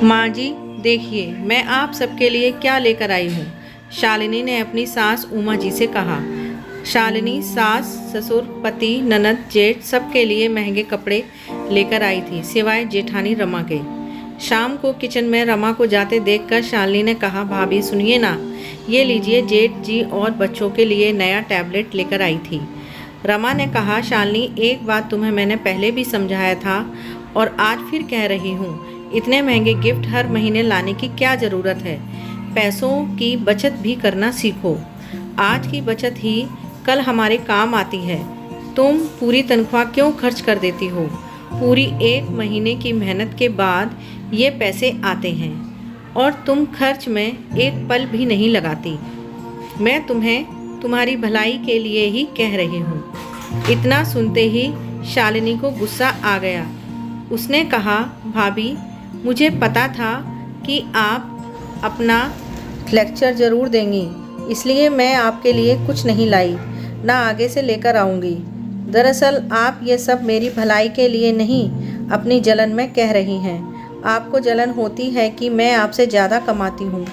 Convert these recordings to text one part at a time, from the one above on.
माँ जी, देखिए मैं आप सबके लिए क्या लेकर आई हूँ। शालिनी ने अपनी सास उमा जी से कहा। शालिनी सास, ससुर, पति, ननद, जेठ सबके लिए महंगे कपड़े लेकर आई थी, सिवाय जेठानी रमा के। शाम को किचन में रमा को जाते देखकर शालिनी ने कहा, भाभी सुनिए ना, ये लीजिए, जेठ जी और बच्चों के लिए नया टैबलेट लेकर आई थी। रमा ने कहा, शालिनी एक बात तुम्हें मैंने पहले भी समझाया था और आज फिर कह रही हूँ, इतने महंगे गिफ्ट हर महीने लाने की क्या ज़रूरत है। पैसों की बचत भी करना सीखो। आज की बचत ही कल हमारे काम आती है। तुम पूरी तनख्वाह क्यों खर्च कर देती हो? पूरी एक महीने की मेहनत के बाद ये पैसे आते हैं और तुम खर्च में एक पल भी नहीं लगाती। मैं तुम्हें तुम्हारी भलाई के लिए ही कह रही हूँ। इतना सुनते ही शालिनी को गुस्सा आ गया। उसने कहा, भाभी मुझे पता था कि आप अपना लेक्चर ज़रूर देंगी, इसलिए मैं आपके लिए कुछ नहीं लाई, ना आगे से लेकर आऊँगी। दरअसल आप ये सब मेरी भलाई के लिए नहीं, अपनी जलन में कह रही हैं। आपको जलन होती है कि मैं आपसे ज़्यादा कमाती हूँ।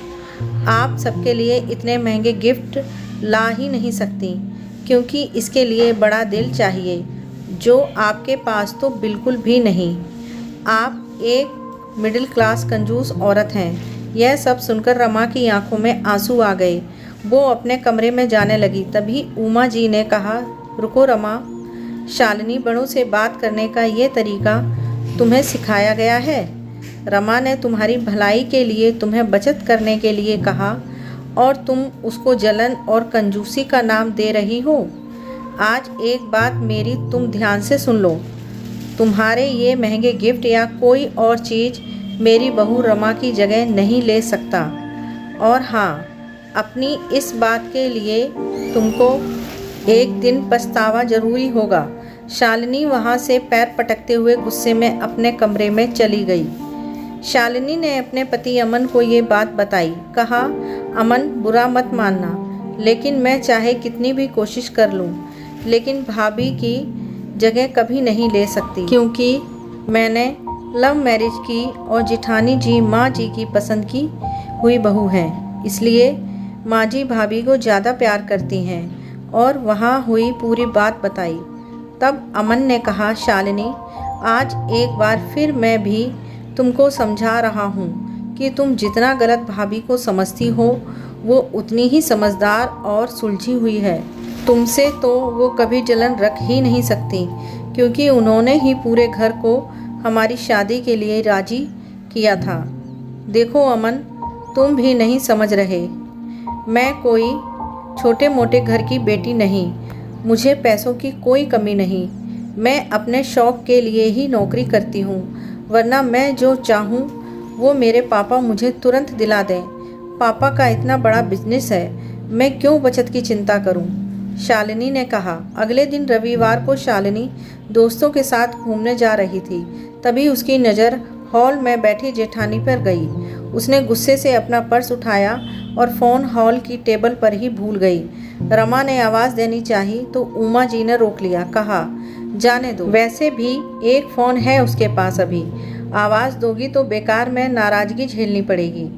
आप सबके लिए इतने महंगे गिफ्ट ला ही नहीं सकती, क्योंकि इसके लिए बड़ा दिल चाहिए, जो आपके पास तो बिल्कुल भी नहीं। आप एक मिडिल क्लास कंजूस औरत हैं। यह सब सुनकर रमा की आंखों में आंसू आ गए। वो अपने कमरे में जाने लगी। तभी उमा जी ने कहा, रुको रमा, शालिनी, बड़ों से बात करने का ये तरीका तुम्हें सिखाया गया है? रमा ने तुम्हारी भलाई के लिए तुम्हें बचत करने के लिए कहा और तुम उसको जलन और कंजूसी का नाम दे रही हो। आज एक बात मेरी तुम ध्यान से सुन लो। तुम्हारे ये महंगे गिफ्ट या कोई और चीज़ मेरी बहू रमा की जगह नहीं ले सकता। और हाँ, अपनी इस बात के लिए तुमको एक दिन पछतावा जरूरी होगा। शालिनी वहाँ से पैर पटकते हुए गुस्से में अपने कमरे में चली गई। शालिनी ने अपने पति अमन को ये बात बताई। कहा, अमन, बुरा मत मानना, लेकिन मैं चाहे कितनी भी कोशिश कर लूँ, लेकिन भाभी की जगह कभी नहीं ले सकती, क्योंकि मैंने लव मैरिज की और जेठानी जी माँ जी की पसंद की हुई बहू हैं। इसलिए माँ जी भाभी को ज़्यादा प्यार करती हैं। और वहाँ हुई पूरी बात बताई। तब अमन ने कहा, शालिनी, आज एक बार फिर मैं भी तुमको समझा रहा हूँ कि तुम जितना गलत भाभी को समझती हो, वो उतनी ही समझदार और सुलझी हुई है। तुमसे तो वो कभी जलन रख ही नहीं सकती, क्योंकि उन्होंने ही पूरे घर को हमारी शादी के लिए राजी किया था। देखो अमन, तुम भी नहीं समझ रहे। मैं कोई छोटे मोटे घर की बेटी नहीं, मुझे पैसों की कोई कमी नहीं। मैं अपने शौक़ के लिए ही नौकरी करती हूँ, वरना मैं जो चाहूँ वो मेरे पापा मुझे तुरंत दिला दें। पापा का इतना बड़ा बिजनेस है, मैं क्यों बचत की चिंता करूँ? शालिनी ने कहा। अगले दिन रविवार को शालिनी दोस्तों के साथ घूमने जा रही थी। तभी उसकी नज़र हॉल में बैठी जेठानी पर गई। उसने गुस्से से अपना पर्स उठाया और फ़ोन हॉल की टेबल पर ही भूल गई। रमा ने आवाज़ देनी चाहिए तो उमा जी ने रोक लिया। कहा, जाने दो, वैसे भी एक फ़ोन है उसके पास, अभी आवाज़ दोगी तो बेकार में नाराज़गी झेलनी पड़ेगी।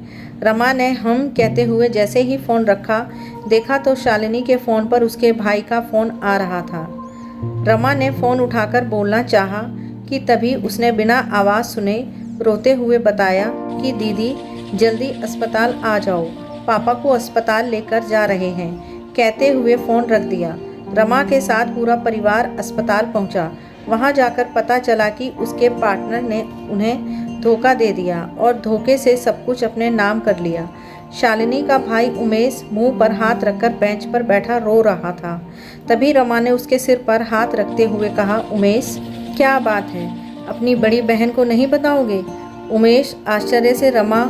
रमा ने हम कहते हुए जैसे ही फ़ोन रखा, देखा तो शालिनी के फ़ोन पर उसके भाई का फ़ोन आ रहा था। रमा ने फ़ोन उठाकर बोलना चाहा कि तभी उसने बिना आवाज़ सुने रोते हुए बताया कि दीदी, जल्दी अस्पताल आ जाओ, पापा को अस्पताल लेकर जा रहे हैं। कहते हुए फ़ोन रख दिया। रमा के साथ पूरा परिवार अस्पताल पहुंचा। वहां जाकर पता चला कि उसके पार्टनर ने उन्हें धोखा दे दिया और धोखे से सब कुछ अपने नाम कर लिया। शालिनी का भाई उमेश मुंह पर हाथ रखकर बेंच पर बैठा रो रहा था। तभी रमा ने उसके सिर पर हाथ रखते हुए कहा, उमेश, क्या बात है, अपनी बड़ी बहन को नहीं बताओगे? उमेश आश्चर्य से रमा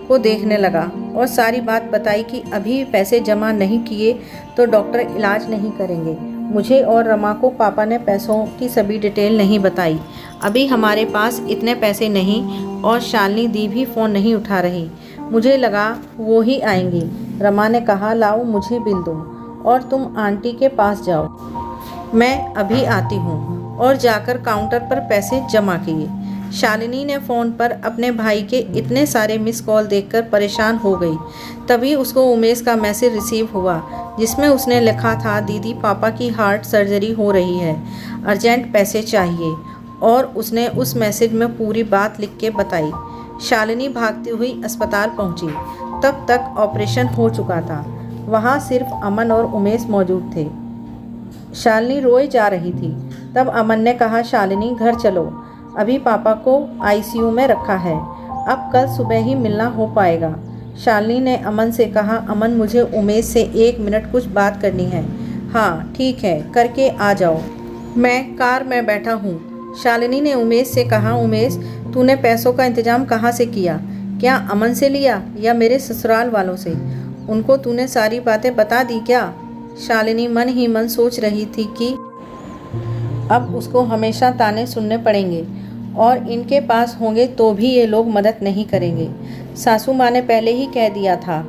को देखने लगा और सारी बात बताई कि अभी पैसे जमा नहीं किए तो डॉक्टर इलाज नहीं करेंगे। मुझे और रमा को पापा ने पैसों की सभी डिटेल नहीं बताई। अभी हमारे पास इतने पैसे नहीं और शालिनी दी भी फ़ोन नहीं उठा रही। मुझे लगा वो ही आएंगी। रमा ने कहा, लाओ मुझे बिल दो और तुम आंटी के पास जाओ, मैं अभी आती हूँ। और जाकर काउंटर पर पैसे जमा किए। शालिनी ने फ़ोन पर अपने भाई के इतने सारे मिस कॉल देखकर परेशान हो गई। तभी उसको उमेश का मैसेज रिसीव हुआ जिसमें उसने लिखा था, दीदी पापा की हार्ट सर्जरी हो रही है, अर्जेंट पैसे चाहिए। और उसने उस मैसेज में पूरी बात लिख के बताई। शालिनी भागती हुई अस्पताल पहुंची। तब तक ऑपरेशन हो चुका था। वहाँ सिर्फ अमन और उमेश मौजूद थे। शालिनी रोए जा रही थी। तब अमन ने कहा, शालिनी घर चलो, अभी पापा को आईसीयू में रखा है, अब कल सुबह ही मिलना हो पाएगा। शालिनी ने अमन से कहा, अमन मुझे उमेश से 1 मिनट कुछ बात करनी है। हाँ ठीक है, करके आ जाओ, मैं कार में बैठा हूँ। शालिनी ने उमेश से कहा, उमेश तूने पैसों का इंतज़ाम कहाँ से किया? क्या अमन से लिया या मेरे ससुराल वालों से? उनको तूने सारी बातें बता दी क्या? शालिनी मन ही मन सोच रही थी कि अब उसको हमेशा ताने सुनने पड़ेंगे और इनके पास होंगे तो भी ये लोग मदद नहीं करेंगे। सासू माँ ने पहले ही कह दिया था।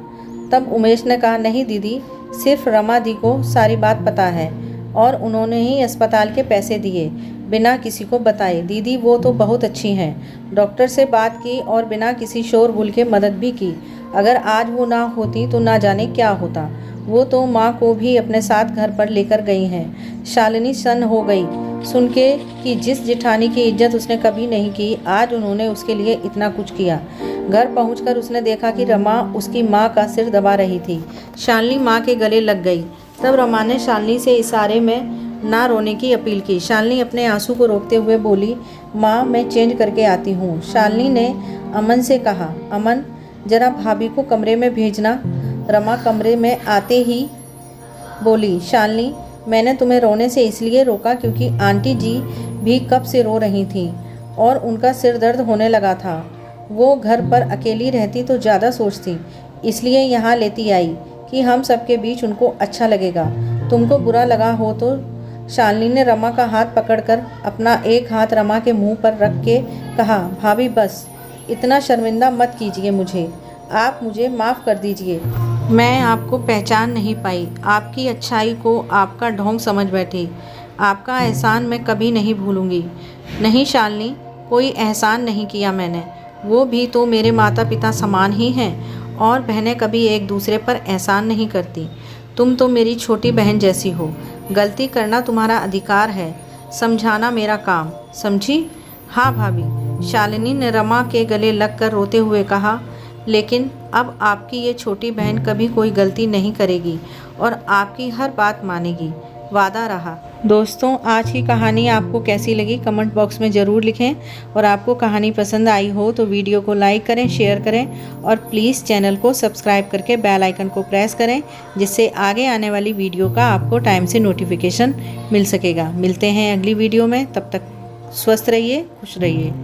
तब उमेश ने कहा, नहीं दीदी, सिर्फ रमा दी को सारी बात पता है और उन्होंने ही अस्पताल के पैसे दिए बिना किसी को बताए। दीदी वो तो बहुत अच्छी हैं, डॉक्टर से बात की और बिना किसी शोरगुल के मदद भी की। अगर आज वो ना होती तो ना जाने क्या होता। वो तो माँ को भी अपने साथ घर पर लेकर गई हैं। शालिनी सन्न हो गई सुन के कि जिस जेठानी की इज्जत उसने कभी नहीं की, आज उन्होंने उसके लिए इतना कुछ किया। घर पहुंचकर उसने देखा कि रमा उसकी माँ का सिर दबा रही थी। शालिनी माँ के गले लग गई। तब रमा ने शालिनी से इशारे में ना रोने की अपील की। शालिनी अपने आंसू को रोकते हुए बोली, माँ मैं चेंज करके आती हूँ। शालिनी ने अमन से कहा, अमन जरा भाभी को कमरे में भेजना। रमा कमरे में आते ही बोली, शालिनी मैंने तुम्हें रोने से इसलिए रोका क्योंकि आंटी जी भी कब से रो रही थी और उनका सिर दर्द होने लगा था। वो घर पर अकेली रहती तो ज़्यादा सोचती, इसलिए यहाँ लेती आई कि हम सबके बीच उनको अच्छा लगेगा। तुमको बुरा लगा हो तो। शालिनी ने रमा का हाथ पकड़कर अपना एक हाथ रमा के मुंह पर रख के कहा, भाभी बस इतना शर्मिंदा मत कीजिए मुझे, आप मुझे माफ़ कर दीजिए। मैं आपको पहचान नहीं पाई, आपकी अच्छाई को आपका ढोंग समझ बैठी। आपका एहसान मैं कभी नहीं भूलूंगी। नहीं शालिनी, कोई एहसान नहीं किया मैंने, वो भी तो मेरे माता पिता समान ही हैं और बहनें कभी एक दूसरे पर एहसान नहीं करती। तुम तो मेरी छोटी बहन जैसी हो, गलती करना तुम्हारा अधिकार है, समझाना मेरा काम, समझी? हाँ भाभी, शालिनी ने रमा के गले लगकर रोते हुए कहा, लेकिन अब आपकी ये छोटी बहन कभी कोई गलती नहीं करेगी और आपकी हर बात मानेगी, वादा रहा। दोस्तों आज की कहानी आपको कैसी लगी कमेंट बॉक्स में ज़रूर लिखें और आपको कहानी पसंद आई हो तो वीडियो को लाइक करें, शेयर करें और प्लीज़ चैनल को सब्सक्राइब करके बेल आइकन को प्रेस करें, जिससे आगे आने वाली वीडियो का आपको टाइम से नोटिफिकेशन मिल सकेगा। मिलते हैं अगली वीडियो में, तब तक स्वस्थ रहिए, खुश रहिए।